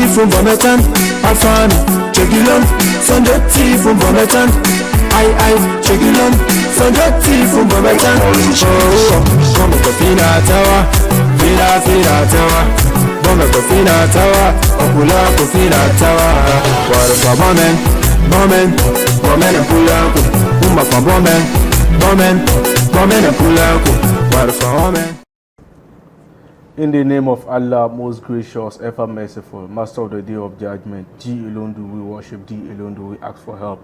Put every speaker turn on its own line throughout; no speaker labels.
from Bometan, Afan, Chegilon, Sunday tea from Bometan. I, Chegilon, Sunday tea from Bometan. Oh, come to Fina Tower, Fina Tower. Bombe Fina Tower, Opula Fina Tower. What for Bomen, and Pulaku. Uma for Bomen and Pulaku. What for Bomen?
In the name of Allah, most gracious, ever merciful, Master of the Day of Judgment, G alone do we worship, D alone do we ask for help.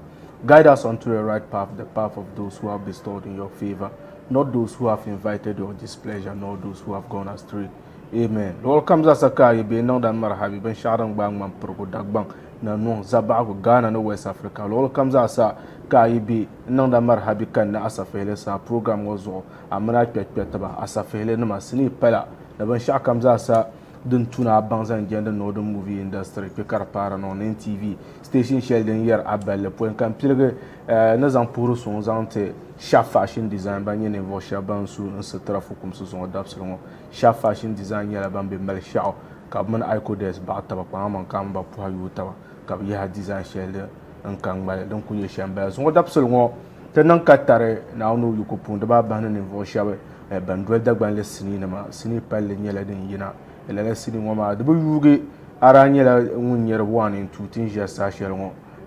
Guide us onto the right path, the path of those who have bestowed in your favor, not those who have invited your displeasure, nor those who have gone astray. Amen. Lord comes as a car, you be known than Marhabi, Ben Sharan Bangman, Progo Dagbang, Nano, Zabago, Ghana, no West Africa. Lord comes as a car, you be known than Marhabi, can Asafele, sa program was all, a Manat Petaba, Asafele, no Masini Pella. The Ben Shah comes as a dun tuna bangs and gender northern movie industry, Pekar Paran on NTV, station Sheldon year Abel, Point Campilge, Nazan Purus on Zante, Shah Fashion Design, Banyan and Vosha Bansu, and Satra Fukumsus on Dapsilon, Shah Fashion Design Yalabambi Melshao, Cabman Icodes, Bataba Pam, Kamba Puayutawa, Kabia Design Shelter, and Kangba, Donkuya Shambers, what Dapsilon, Tenan Katare, now no you could put the Baban and Vosha. Bandwell Dagban cinema, Sini Pelle Yella den Yina, Ella Sini Wama, the Bugi, Aranyela, Unyer 1 in 2 things just Sasha,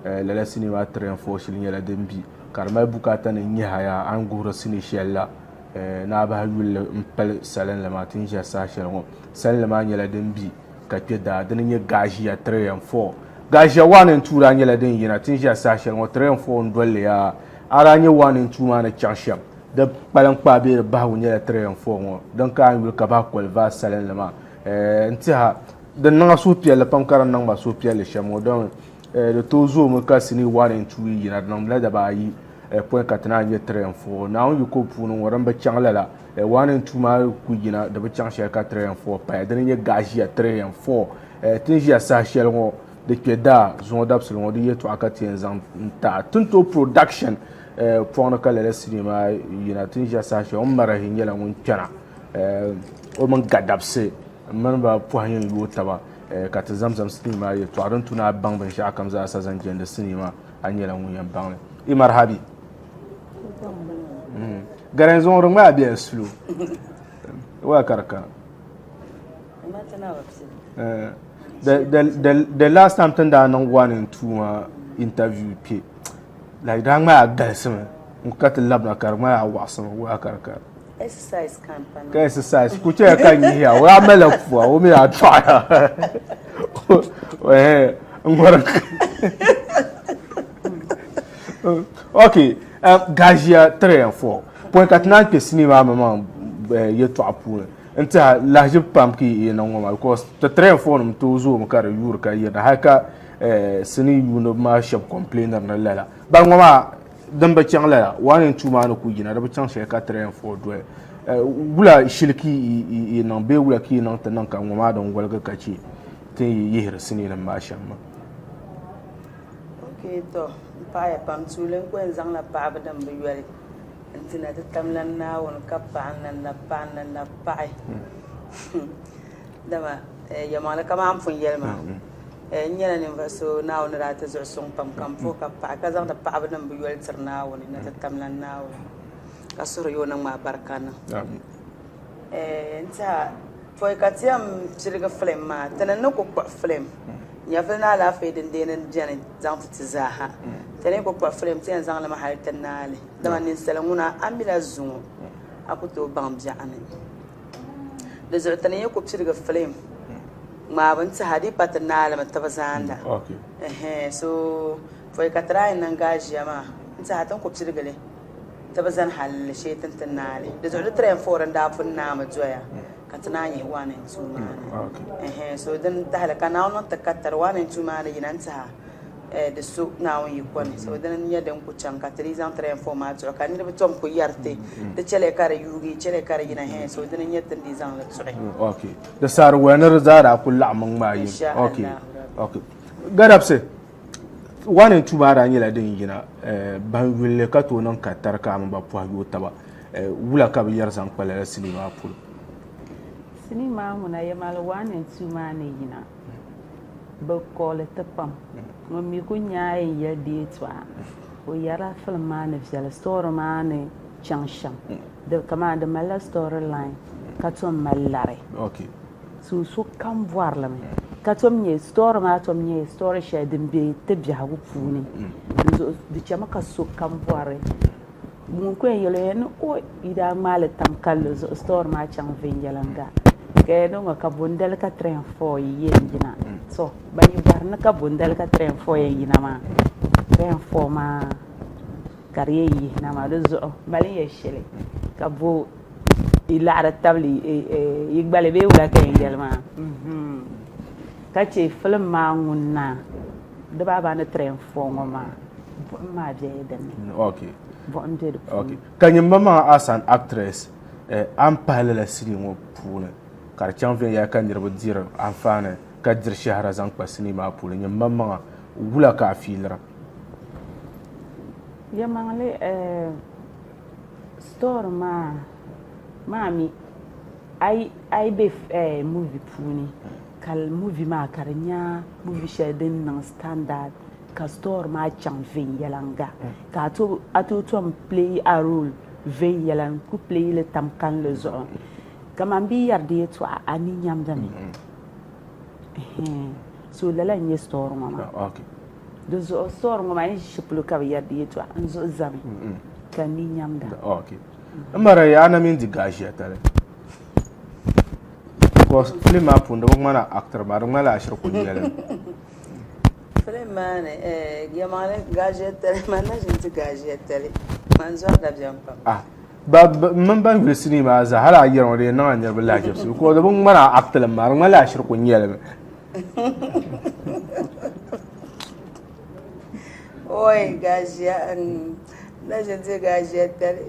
Lela Cinema 3 and 4 shilling Yella Dembi, Carmel Bukatan and Yahaya, Angura Sini Shella, Naba will impel Salen Lamatin Sasha, Saleman Yella Dembi, Capeda, then ye Gajia 3 and 4. Gajia 1 and 2 Ranyela den Yina, Tinja Sasha, 3 and 4 and Dwellia, Aranya 1 and 2 man a chansham. The Palankpa be the Bahunia 3 and 4. Don't kind will Kabakwell Vas Salenama. Ntiha, the Nangasupia, the Pankara number Supia, Shamo, the Tozo Mukasini 1 and 2 in a non leather by Point Catana 3 and 4. Now you could put on Waramba Changala, 1 and 2 mile Kujina, the Bachanshaka 3 and 4, then you Gajia 3 and 4. Tinja Sashel, the Keda, Zondapson, the year to Akati and Zanta. Tunto production. Pronaka le cinema United Sasha Omara Hinyala Munchana Oman Gadapse Member Puayan Yutaba Katazam cinema to Aruntuna Bang Ben Shakams as and gender cinema Anyela William Bang Imar Habi Garanzon Roma be a slew. Wakaraka. The last time Tanda on 1 and 2 interview pay. Like Dangma Gassim, cut a labna carma, wasm, worker.
Exercise campaign.
Exercise, could you can hear? Well, I'm mellow for me, I'll try. Okay, Gajia 3 and 4. Point at night, cinema, mamma, yet to a pool. Until large pumpkin in a woman, because the 3 and 4 to Zoom carry Yurka, the hacker. Sini you know my shop complainer na lela bangoma damba changla 1 and 2 man ku yina damba chang sheka 3 and 4 do bula shilki na be wula ki na tanan kan ngoma don walga kaci tin yihir sini na ma shamma.
Okay to pa ya pam tulen ko en la pa ba damba yari antina ta tamlan na won kappa nan na pan nan na pai dama ya mala kama am fun yelma nyana ne vaso na woni rata zo son pam kam fo ka pa ka zang da pa ba nan bu yel tsarna woni na ta tamlan na woni ka soro yo nan ma barkana nta foi ka tiam sirga flem ma tanan no ko flem ya fa na la fe den den jani zang ti zaha tanan ko flem tian zang la ma hal tanale da man salanguna amila zungu akuto bam jani da zo tanan ko sirga flem ma ban ta hadi patana la tabazanda
okay
so foi katra nan gajiya ma ta hatan ko cirgale tabazan hal shetan tanale da zo da foran da fun na ma joya katana yi wane tuma
okay
so dan ta halaka na wannan takattar wane tuma ne yinan ta da su na wani kon so dan ya dan ku can katri zan ma jo kan ni tom ku yarte da cele kare yugi cele kare yina so dan ya tan di zan la tsure
okay da sar wanar zara kullu amman mai okay okay garabse wane tuma da ni la din yina ban wille ka to non katar ka am ba po yo taba wula ka bi yar san kwala sinima pul
sinima huna ya mal wane tuma ne yina be kɔɔli ti pam ŋun mi ku nyaai n yɛli deetɔɣa o yɛrila filim maa ni viɛli story maa ni chaŋ shɛm kamaan di malila story line ka tom mali lari so kam bɔrilimi ka tom nyɛ story maa tom nyɛ story shɛli din be ti biɛhigu puuni di chɛmi ka so kam bɔri ŋun ku yɛn yɛli ni o yi daa ŋmaali tam kalli zuɣu story maa chaŋ viɛnyɛlinga ka yɛli ŋɔ ka bondali ka 3 and 4 yi yɛn yina so ban yi bɔri ni ka bondali ka 3 and 4 yɛn yina maa 3 and 4 maa ka di yɛn yihina maa di zuɣu mali yɛ shɛli ka bo i laɣari tabili yi gbali bee wula ka yɛn yɛli maa ka che film maa ŋun na di baa baa ni 3 and 4 ŋɔ maa buɣum maa bɛya dinni buɣum bɛ di puuni
ka nyimba maa as an actress an pahilila sini ŋɔ puuni ka di chaŋ viɛnyɛla ka niriba diri anfaani ka diri shahara zaŋ kpa sini maa puuni nyimba maŋa wula ka a fiilira
yɛmaŋli story maa mi ai be movie puuni ka movie maa ka di nyɛ movie shɛli din niŋ standard ka story maa chaŋ viɛnyɛlinga ka a to tom play a role viɛnyɛlin ku play li tam kanli zuɣu kaman bi yɛri deetɔɣa a ni nyamdami so lala n nyɛ story ŋɔ maa di zuɣu story ŋɔ maa ni shipolo ka bi yɛri deetɔɣa n zuɣu zami ka ni nyamda
mara ya na min di gaji tale ko film maa puuni di ŋmana actor maa di ŋmana ashiri ku nyɛli
film maa ni yɛmaŋli gaji tale man na ʒin ti gaji tale man zɔri da biɛm pam
min ban yuli sini maa za hali a yɛri ŋɔ di yɛn niŋ a niriba laajibsi ko di bi ŋmana actor maa di ŋmana ashiri ku nyɛli
oi gaji na ʒin ti gaji tale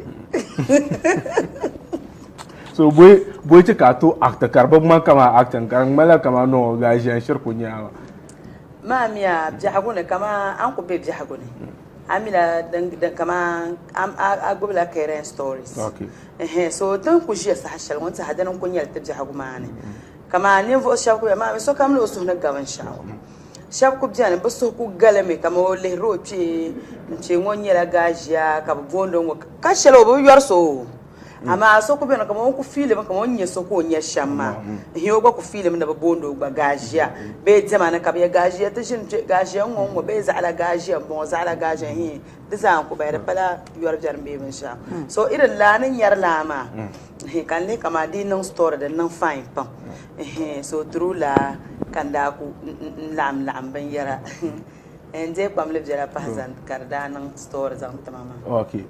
so boy ti ka to actor kar ba man kama actor kar mala kama no ga jan shir ku nyaama
mamiya biahagu ne kama an ku be biahagu ne amila dan kama a gobla karen stories so tan ku je sa hashal won ta hadan ku nyal ta biahagu mane kama ne vo sha ku ma so kam lo so na gaban shawo shab ku biane ba so ku galame kama o le ro ce won nyela gajiya ka bondo ka shalo bo yor so ama so ko beno kama ku film kama onye so ko onye shamma hiyo ba ku film na bondo ba gajiya be tema na ka be gajiya ta shin gajiya ngon be za ala gajiya mo za ala gajiya hi dizan ku bayar pala yor jar be min sha so irin lanin yar lama kan le kama dinan story da nan fine pam so true la kanda ku lam ban yara ende kwam le jara pahzan kardanan story zan tamama
okay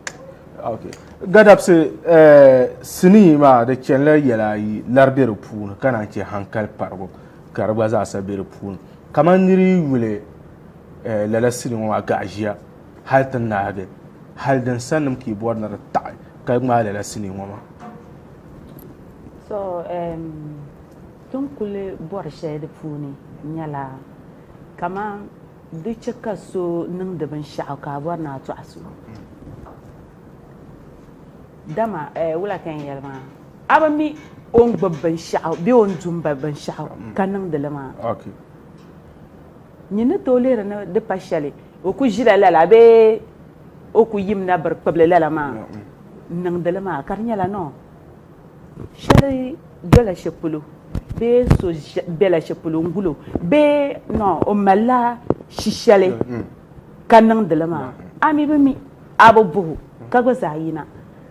gadab se sini ma da kenla yalayi larder puun kana ce hankal pargo karba za sa ber puun kaman niri wule lala sini wa gajiya hal tan nage hal dan sanum ki borna ta kai ma lala sini wa ma
so tun kule bor shede puuni nyala kaman duka kaso nin da ban sha'aka borna to asu dama wula kan yelma abami on babban sha'aw bi on jum babban sha'aw kanan da lama
okay
ni ne tolera na de pashale o ku jira lala be o ku yimna bar pable lala ma nan da lama karnya la no shari gala shepulu be so bela shepulu ngulo be no o mala shishale kanan da lama ami be mi abubu kago zayina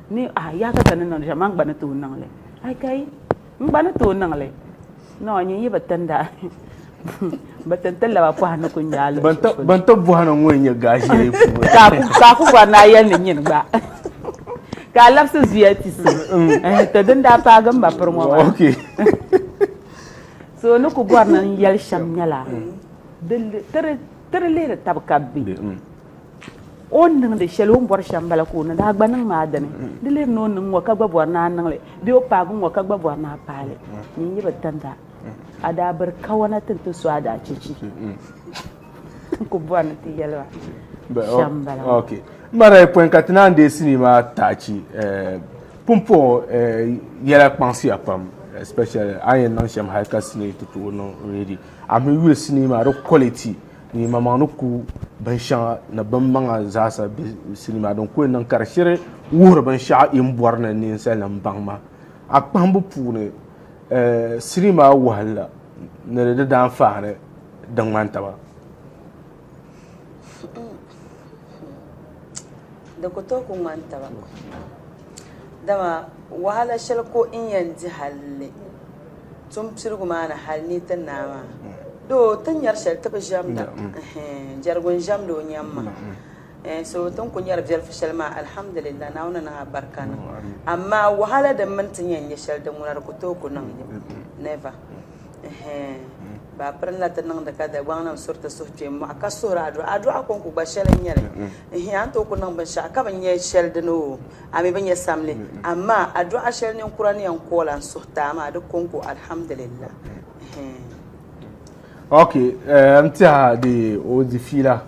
ni ya ka tanin nan jaman gbana to nan le ai kai gbana to nan le no nyi yi batanda batanta la pa na kun yalo
banta bu hanan won ya gashi
ka ku ba na yan ni yin ba ka lafsu ziyati su to din da pa gan ba furmo ba
okay
so no ku gwa nan yal sham nyala dil tere le tabkabbi on nang de shelom bor shambala ko na da gbanang ma dane de le non nang wa ka gba bor na nang le bi o pa gun wa ka gba bor na pale ni yi batanda ada bar kawana tin to so ada cici ko bor na ti yelwa shambala
okay mara point katina de sinima tachi pumpo yela pensi apam especially I non sham high casino to no ready I'm will cinema ro quality ni mama no ku ban sha na ban manga zasa cinema don ko nan karshire wuro ban sha in borna ni salam bangma akpambu pune cinema wala ne da dan faare dan manta ba
da ko to kun manta ba dama wahala shal ko in yanzu halle tun firgu mana halni tan nama do tan yar shal ta jamda jargon jam do nyamma so tun kun yar bil fishal ma alhamdulillah na wannan na barkana amma wahala da mantin yan shal da munar ko to kun nan never ba prenla tan nan da kada wannan surta sohje ma ka sura adu akon ku ba shalan yare an to kun nan ban sha ka ban ye shal da no ami ban ye samle amma adu ashal ne qur'ani yan kolan sohta ma da kun ku alhamdulillah
okay amtia de odi fila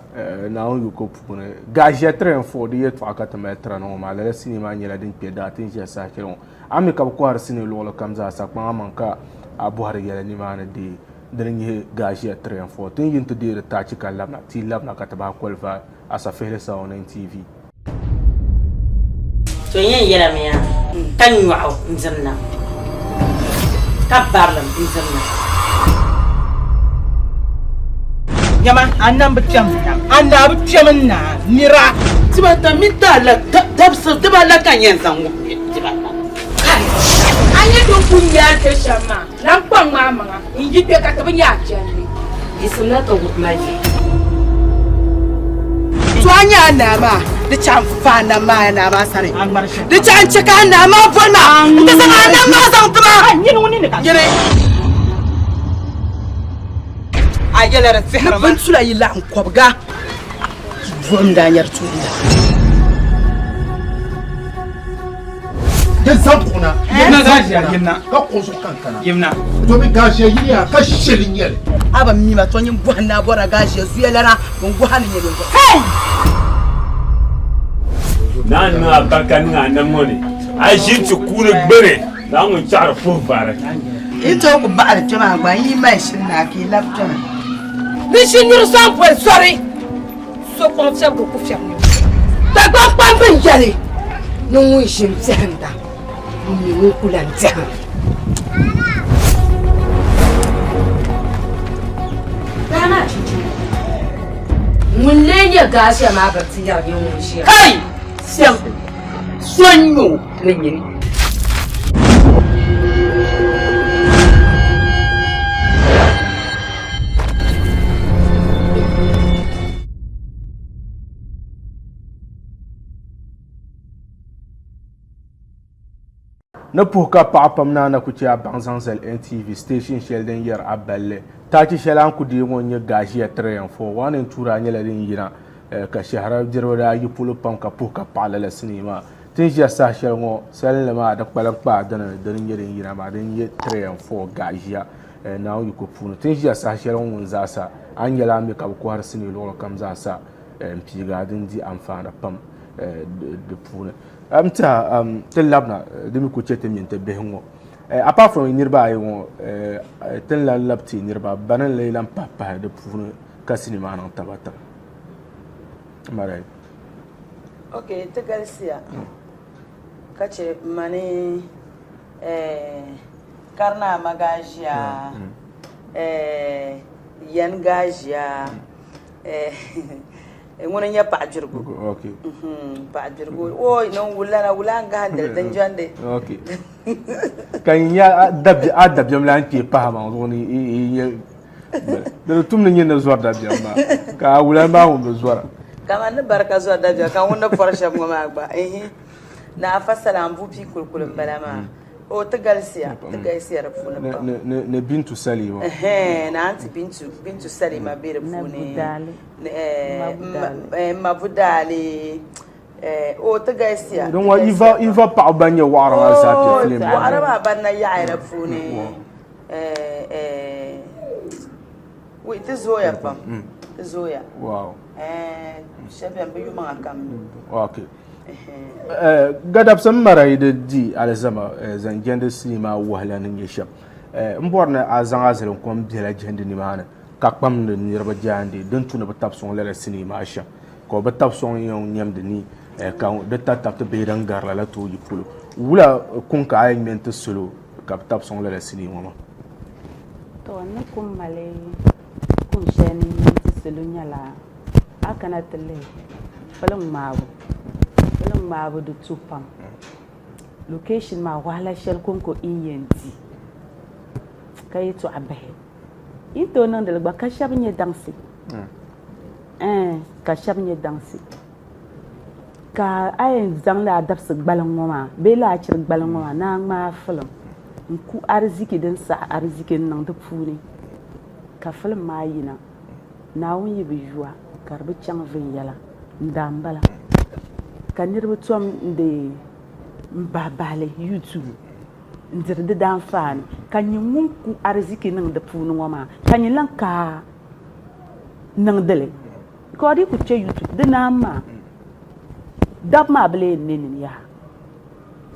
na on yuko pune gaje train for de yeto akata metra no ma la sinima nyela din peda tin je sa kiron ami ka ko har sinu lo kamza sa kwa manka abu har yela ni mana de dernier gaje train for tin yinto de ta ci kallam na ti labna ka ba kwalfa asa fere sa on TV
to yen yela me ya kan yu'u nzamna kabarlam nzamna
Yama anam butiam anda butiam na nira
tiba ta mitala tabsa tiba la kan yen zangu tiba
anya do kunya ke shama nan kwang mama inji pe ka tabanya jani
isuna to gutmaji
to anya na ma da chan fa na ma na ba sare da chan chaka na ma bona da san nan ma san tuma yin woni ne ka gire ayela ra fihra ma sula yilla an kobga vom da nyar tuila
den sampuna
yimna gashi yimna
ka konso kankana
yimna
to bi gashi yiya ka shelin yele
aba mi ma tonyin buhanna bora gashi zuyelara bon buhan ne ko
nan na bakani na moni a jinti kure gbere na mun char fu bare
ito ko ba al jama gba yi mai shin na ki laptop ni shin ni sample sorry so ko fia ko fia ta gba pa ben jale no mu shin tsanda ni wo kula tsanda
dama mun lenya gashi ma ba tiya yin mun shi
kai simple sonyo lenyin
na puka papam na ku ci abanzanzel NTV station shell den yer aballe ta ci shelan ku di won ye gaji train for one tura nyela din yina ka shahara jirwada yi pulu pam ka puka pala la sinima tin je sa shel ngo sel ma da kpalan pa dan den yerin yina ma den ye train for gaji na yi ku punu tin je sa shel ngun zasa an yela mi ka ku har sini lo kam zasa mpi ga din di amfana pam de punu amta labna demi ko chete min te behngo apart from nirba ay won ten la labti nirba banan laylan papa de punu kasini manan tabata maray
okay ta galsiya kace mani karna magajiya yan gajiya ngona nya pa jirgo
okay
pa jirgo o non wula nga handal dan jande
okay kan ya adab yam lan ke pa ma woni de tum ne nyena zuwa da biya ma ka wula ba won be zuwa
kama ne barka zuwa da biya kan wona farsha mo ma ba na fasala ambu pi kulkulum balama o ta galsiya rafuna ba
ne bintu salima
na anti bintu salima be rafune mabudali o ta galsiya
don wa iva pa banye wara wa sa pi film
wara ba banna ya rafune wi tizoya pam tizoya
wow
shabian be yuma kam
okay gadab sam mara ide di alzama zan jende slima wahla nin yesham mborna azan azalon kom bela jende ni mana ka kpam de nirba jande don tuna ba tap son lele sinima sha ko ba tap son yon nyamde ni ka de tap te bedan garla la to yipulu wula kun ka ay mente solo ka tap son lele sinima ma
to ne kum male kum sheni mente solo nyala akana tele falon mabu du tupam location ma wala shel konko inyendi kay to abahe into nan de ba kashab nye dansi kashab nye dansi ka ay zang la dabs gbalan mama be la chir gbalan mama na ma film ku arziki din sa arziki nan da funi ka film ma yina na won yibi juwa karbi chang vin yala ndambala kanirbu tom de mbabale YouTube ndir de dan fan kanyi munku arziki nan da funu ngoma kanyi lanka nan dele ko di ku che YouTube de nama dab ma ble nin ya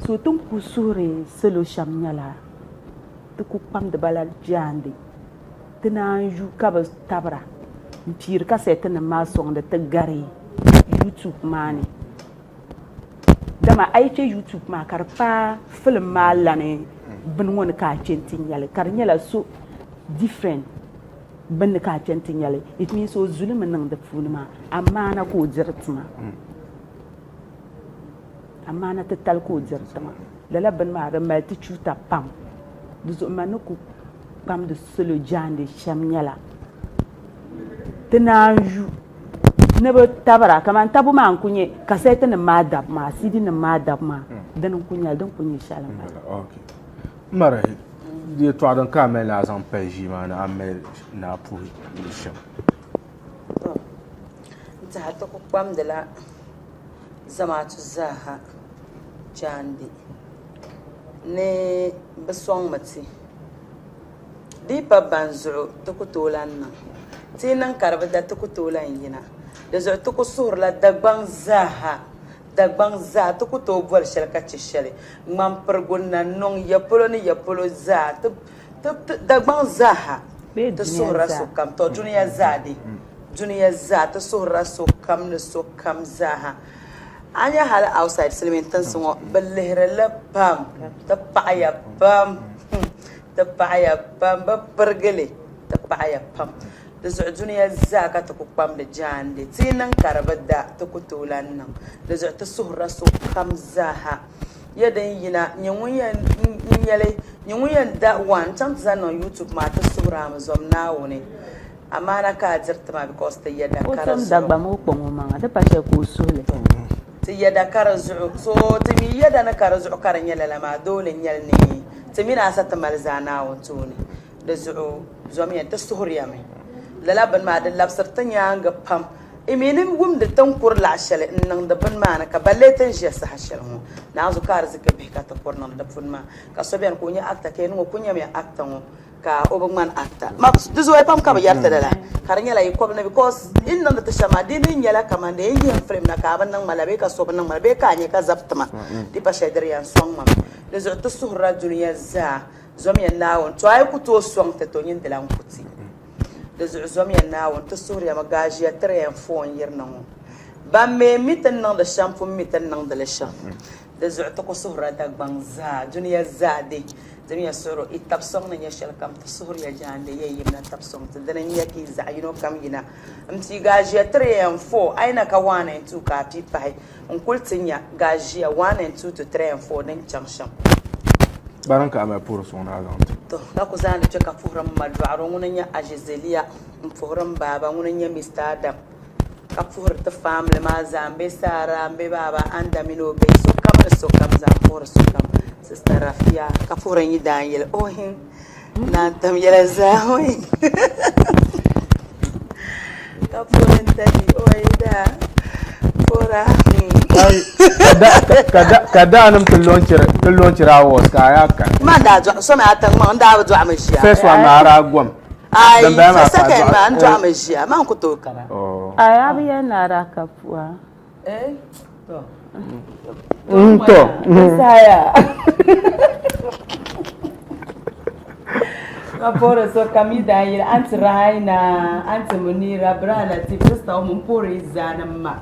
so tum ku sure selo shamnyala to ku pam de balal jande tena ju kaba tabra mpir ka setena ma song de te gare YouTube mani dama ay ce YouTube ma karpa film ma lane bin woni ka centin yale kar nyala so different bin ka centin yale it means so zulum nan da funuma amana ko jirtma amana ta tal ko jirtma lala bin ma da malti chuta pam duzo manuku pam de solo jande sham nyala tenanju nebo tabara kaman tabu man kunye kasete ne madab ma sidi ne madab ma dan kunye shala
okay mara di to adan ka me la zan peji ma na amel na puri sham
ta ta ko pam de la zamatu zaha jandi ne besong mati di pa banzu to ko tolan na tinan karba da to ko tolan yina da zo to ko sur la dagban zaha to ko to bol shel ka ci shele mam pergun na non ya polo za to dagban zaha to sura so kam to duniya za to sura so kam ne so kam zaha anya hal outside silmin tan so balihra la pam ta paya pam ba pergele ta paya pam da duniya zaka ta ku pam da jande tinan karbada ta ku tolan nan da zo ta suhra so kam zaha yadan yina nyuyan da wan tan zan on YouTube ma ta suhra mu zom nawo ne amma na ka jirta ma because ta yada karazu
da ba mu ko mu ma ta pashe ko sole
ta yada karazu so ta mi yada na karazu karan yala ma dole nyal ne ta mina sa ta malzana wato ne da zo mi ta suhriya mai lalaban ma da labsartan ya ga pam iminin wum da tankur la shale nan da ban ma na ka balle tan shi sa hashal mu na zo ka arzika bi ka ta kurnan da fun ma ka so biyan ko nya akta ke no kunya me akta mu ka obagman akta ma duzo ai pam ka ba yarta da la karanya la ko na because in nan da ta shama dinin yala kaman da yin film na ka ban nan malabe ka so ban nan malabe ka nya ka zaptama di pa shaidar yan song ma da zo ta suhra duniya za zo mi nawon to ai ku to song ta to yin da lan kuti da zuzom ya nawon ta suriya magajiya tare yan fon yirnan ba me mitan nan da shampoo mitan nan da lashan da zuta ko suhra da banza duniya zade duniya soro itapsong na yashal kam ta suriya jande yayi na tapsong ta dan yaki za yino kam gina amti gajiya tare yan fo aina ka 1 and 2 ka pi pai on kultinya gajiya 1 and 2 to 3 and 4 dan changshan
baranka ama puro sona agant
to da ku zani ce ka furan madwaro ngunya ajizelia furan baba ngunya Mr. Adam ka fuhur ta family ma zambe sara ambe baba anda mino be so kam za fuhur so kam sister Rafia ka furan yi Daniel ohin na tam yela zawi ka furan ta di oida fora kada
anam tullon cirawo kaya kan
ma da so ma atan ma da ba zuwa mashi
first one na ara gwam
ai second ma an zuwa mashi ma ku to kara
ai abi yana ra kafuwa
to Saya. Kapora so kamida yira anti Raina, anti Munira, brana ti sister mun pore zana ma.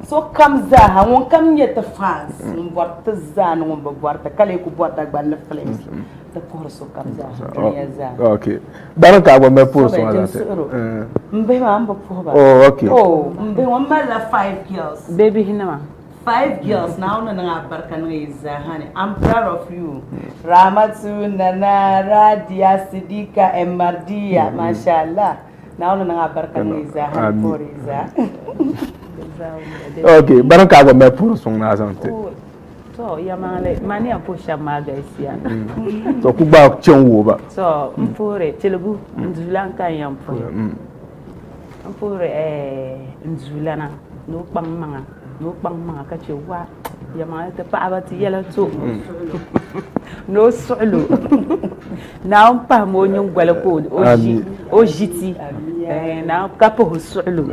So kam za ha won kam yeta France, mun borta zana won borta kale ku borta gbal flames. The pore so kam za.
Okay. Baran ka go me pore so ala.
Mbe ma ambo poba.
Oh, okay.
Oh, mbe won mala 5 girls.
Baby hinama.
5 girls now na barkan iza honey. I'm proud of you. Ramatu, Nana, Radia, Sidika, and Mardia, mashallah. Now na barkan iza honey for iza.
Okay, baran ka go me pure song na asante.
So yamale mani apusha maga isia.
So ku ba chenwo ba.
So mpure telugu nzulanka yampure. Mpure nzulana no pamanga. No bang mga kachiwa yama te paaba ti yela to no sulu na pa mo nyung gwala ko ojiti na kapo sulu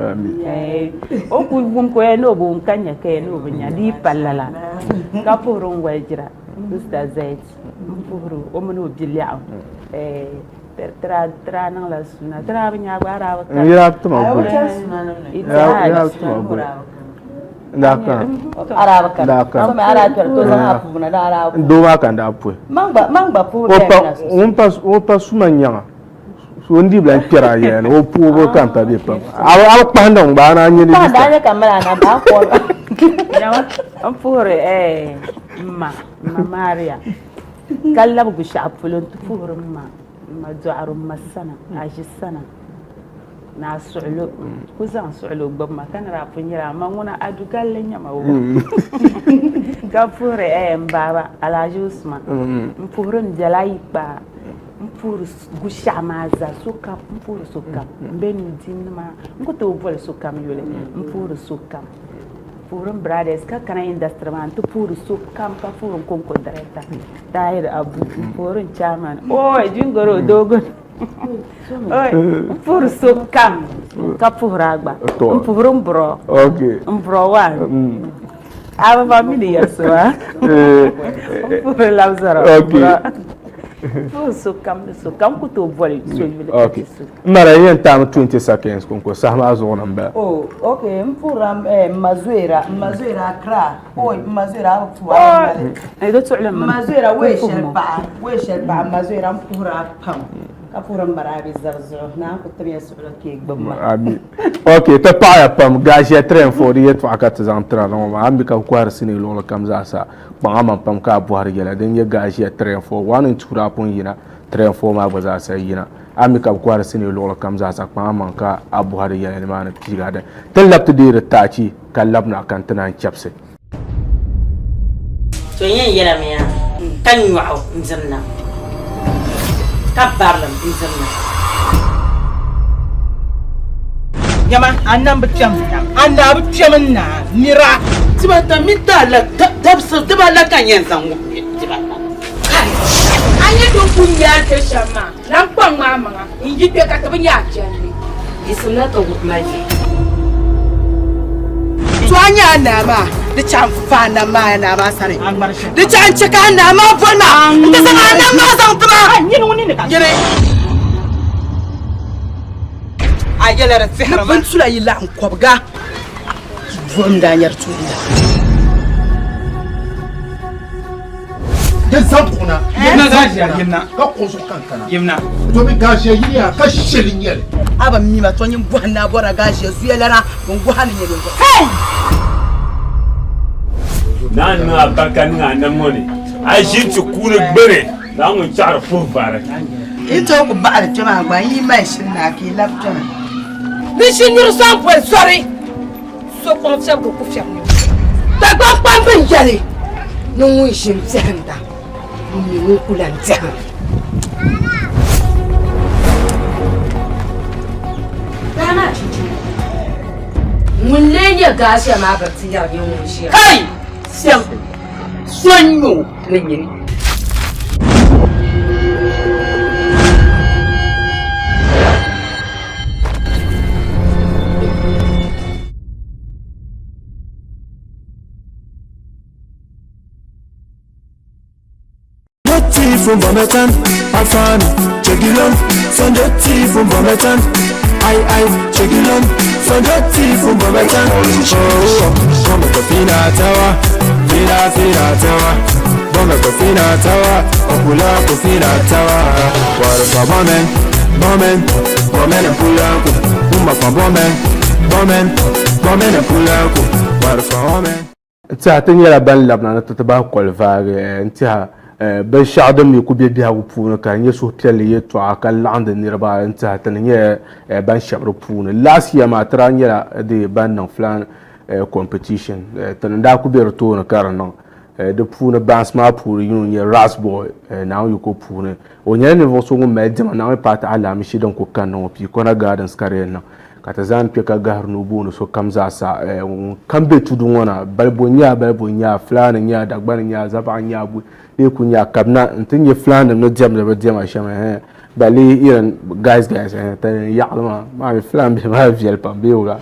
o ku bum ko no bu kanya ke no bunya di palala kapo ron wajira sister zait mpuru o mo no bilia tra nang la suna tra binya bara ka
ya to ma D'accord.
Araba d'accord. Comme arabe to za hapu na da arabe.
Do ma kan da pu.
Mangba pu
on pas sumanya. So ndi blan kira yen o pu bo kan ta bi pa. Aw pa ndong ba na nyi ni.
Pa da ne kamera na ba ko.
Ya on pure Maria. Kallab gu shapulun tufur ma du'aru masana ajisana. Na su'lu kuzan su'lu bamma kan rafunyira manguna adugalle nyama wo gafure mbaba alaji usman mpurun jalai ba mpuru gushamaza suka mpuru suka mbenu dinma ngoto vol suka myole mpuru suka purun brothers ka kana instrument puru suka ka purun konko director dair abu purun chairman jingoro dogon Pour so kam kapura agba mpuru mbro
okay
mbro wa aba family yaso pour lazaro
okay
pour so kam ko to vole so
okay mara yen tam 20 seconds konko sama zo namba
okay mpuram mazuera kra mazuera tuwa
do tu'lam
mazuera weshel ba mazuera mpura pam kapuran barabi zarzo na ko tabiya su'la ke gbamma
ami okay ta pa ya pam gashi train for yet fa ka ta zantra no ma ambi ka kwar sini lo kam za sa ba amam pam ka buhar gela den ya gashi train for wani tura pun yina train for ma ba za sa yina ambi ka kwar sini lo kam za sa pa amam ka abuhar gela ne ma na tiga da tallab ta dire ta ci kallabna kan tana chapse
to yen yela me kan yu'u nzamna kabarlam inzamna
Yaman annan bicam anda bicam na nira
tiba ta minta la tabsa tiba la kan yen zangu tiba
anya don kunya ta shama nan kwan mama inji te ka tabin ya jani
isna to gutmaji
to anya na ma da can fa na ma na ba sare da can cika na ma fa na da san nan ma san tuma yin wani ne ka gire ayela ra sihra ban sula yilla an kwabga vom da nyar tuda
da sabuna
yimna gashi yimna
ka koso kankana
yimna
to mi gashi yiriya ka shirin yele
aba mi ma to yin buhanna bora gashi su yela na bon buhanna ne don
hey
nan na baka nga na moni a jintu kure gbere na mun char fu bare
ito ko ba al jama gba yi mai shin na ki lab jama ni shin yuru san po sorry so ko se ko ku fiam ni ta gba pa ben jale no wi shin tsanda ni wi kulan tsaka
dana mun le ya gashi ma ba ti ya yin mun shi
kai sempre sonho nenhum
from Bometan, Afan, Chegilon, Sonjoti from Bometan, I, Chegilon, Sonjoti from Bometan. Oh, come to Fina Tower, Fina Tower, Bome to Fina Tower, Opula to Fina Tower. What for Bomen and Pulaku, Uma for Bomen and Pulaku, what for Bomen.
Tiata nyɛla ban labina ni ti ti bahi kɔlivaagi tiɛha bin shɛɣu din mi ku be biɛhagu puuni ka nyɛ suhupiɛlli yɛltɔɣa ka laɣindi niriba tiɛha ti ni nyɛ ban shɛbi di puuni last year maa tira nyɛla di ban niŋ flan competition ti ni daa ku be di tooni ka di niŋ di puuni bansi maa puuni yino nyɛ Rasboy naawuni yuko puuni o nyɛla ninvuɣu so ŋun mali diɛma naawuni paati alaamishi din ku kanna ŋɔ Pikona Gardens ka di yɛn niŋ ka ti zani kpe ka gahari ni o booni so kam zaasa kan be tudu ŋɔ na balibo nya fulani nya dagbani nya zabaɣa nya leeku nya ka bina n ti nyɛ fulani ni diɛmdi bi diɛma shɛm bali irin guys ta yaɣali maa mi fulani bihi maa viɛli pam beewuga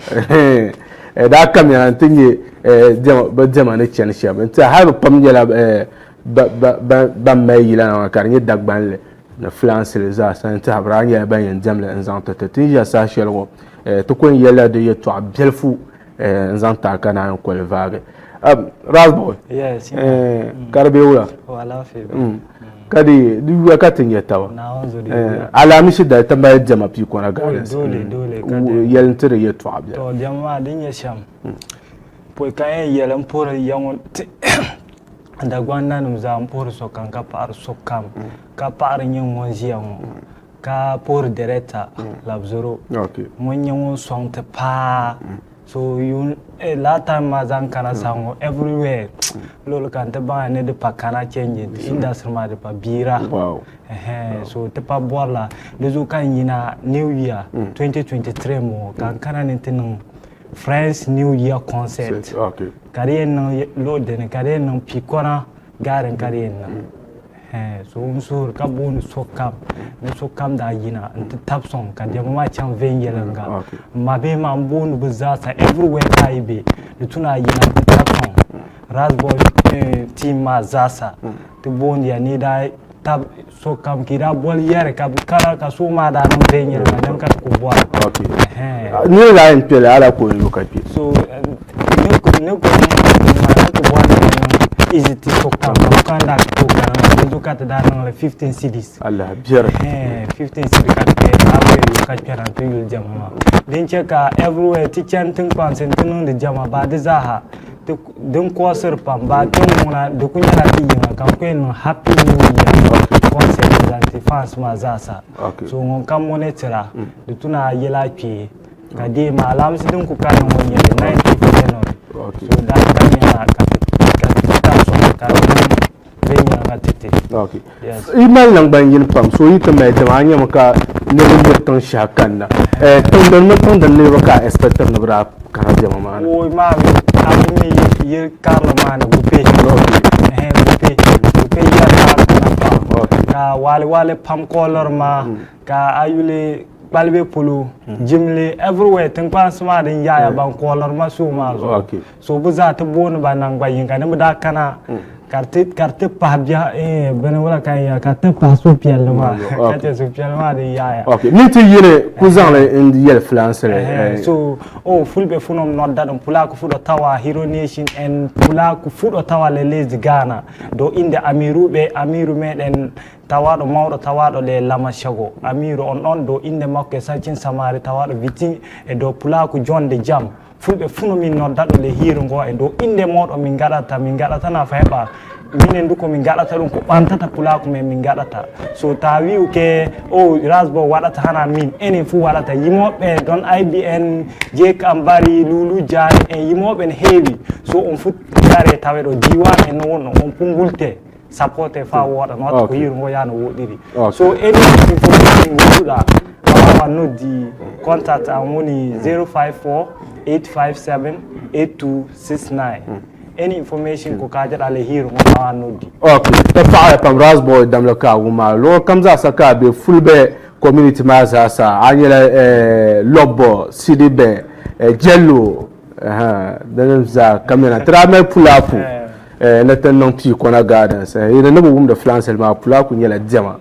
daa kam ya n ti nyɛ bi diɛma ni chani shɛm n ti hali bi pam nyɛla ban mali yila na ka di nyɛ dagbanli ni fulani sili zaasa n ti habira nyɛla ban yɛn diɛmli n zaŋ ti ti ʒiya saa shɛli ŋɔ ti kun yɛla di yɛltɔɣa biɛlifu n zaŋ taai ka naan kɔlivaagi Rasboy ka di beewula ka di yuya ka ti nyɛ taba alaamishi dali ti mali diɛma Pikona Gardens yɛli ti di yɛltɔɣa biɛla
diɛma maa di nyɛ shɛm poi ka yɛn yɛli n puhiri yaŋɔ dagbanna nim zaa n puhiri sokam ka paɣari sokam ka paɣari nyɛ ŋun ʒiya ŋɔ ka puhiri director labzoro ŋun nyɛ ŋun sɔŋ ti paa so last time ma zaŋ kana saŋɔ everywhere lolo kan ti baŋa ni di pa kana change industry maa di pa biira so ti pa bɔrila di zuɣu kan yina new year 2023 ŋɔ kan kana ni ti niŋ Friends New Year concert ka di yɛn niŋ loading ka di yɛn niŋ Pikona Garden ka di yɛn niŋ so n suhuri ka booni sokam ni sokam daa yina n ti tabi sɔŋ ka diɛma maa chaŋ viɛnyɛlinga ma bee maa n booni bi zaasa everywhere ka yi be di tuna yina n ti tabi sɔŋ Rasboy team maa zaasa ti booni ya ni daa tab sokam ki daa bɔli yɛri ka bi kana ka so maa daa niŋ viɛnyɛlinga din ka ti ku bɔra
ni la yin pele ala ko yo ka pe
so ne ko ma ko bɔra easy to sokam kan da ko kana do ka ta da nan 15 cities
Allah biyar
15 cities ka ke awe yo ka pera to yul jama din che ka everywhere ti chan tin concert tin de jama ba de zaha din ko sir pam ba tin muna da kunya na ti yin kan ko en happy new year concert da ti fans ma zasa so ngon kan monetera de tuna yela pi ka de ma alam sidin ku kan ngon yele 90% so da kan ya ka
imal nang ban yin pam so yita mai da anya maka ne mun tan shakanna tan dan ne baka expector na bra kana jama ma
o ma ami ye karla ma na gupe gupe ya ka wale pam color ma ka ayule balbe polo jimle everywhere tin pan sama din yaya ban color ma so ma so bu za ta bonu ba nan ba yin kana mu da kana carte pa bia bene wala kan ya carte pa so piel ma carte so piel ma de ya
ni ti yire ku zan le in yel france
so fulbe funom not that pula ku fudo tawa Hero Nation and pula ku fudo tawa le les Ghana do inde amiru meden tawado mawdo tawado le lama shago amiru on do inde makke sachin samari tawado vitin e do pula ku jonde jam fulbe funo min no dado le hiro ngo e do inde modo min gadata na fayba minen du ko min gadata dum ko bantata pula ko min gadata so tawi ke Rasboy wadata hana min enen fu wadata yimobe don IBN Jake Ambari Lulu Jan en yimobe heewi so on fu dare tawedo diwan en wonno on pungulte supporte fa woda not ko hiro ngo yana wodiri so any information nguda no di contact amoni 054-857-8269 any information ko kaja ale hiro mo no di
okay ta fa pam Rasboy dam la ka wuma lo kam za saka be fulbe community ma za sa anyela lobo sidibe jello dan za kamera trame pulapu na tan non pi kona gardens ina na bugum da flan selma pula ku nyela diama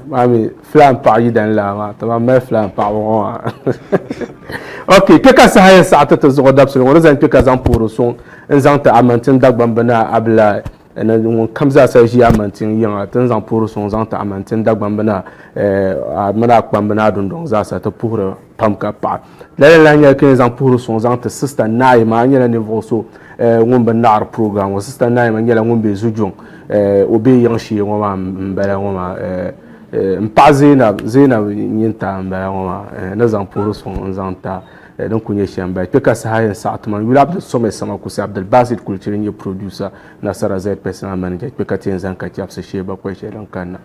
mami flan pa yidan la ma tama ma flan pa wa ok peka sa haya sa'ata ta zuwa dabsul wala zan peka zan puro son in zan ta amantin dagban bana abla na won kamza sa ji amantin yin tan zan puro son zan ta amantin dagban bana mana kwan bana dondon za sa ta puro pamka pa la nya ken zan puro son zan ta sister nai ma nya ne voso won ban nar program wa sister nai ma nya la won be zujun obe yang shi won ma mbala won ma mpa Zainab nyinta mbala won ma na zan puro son zan ta don kunye shamba peka sa hayan sa'atman wila abdul some sama kusa Abdul Basit kulturin ya producer Nasara Zaid personal manager peka tin zan ka kyapsa sheba kwai shedan kana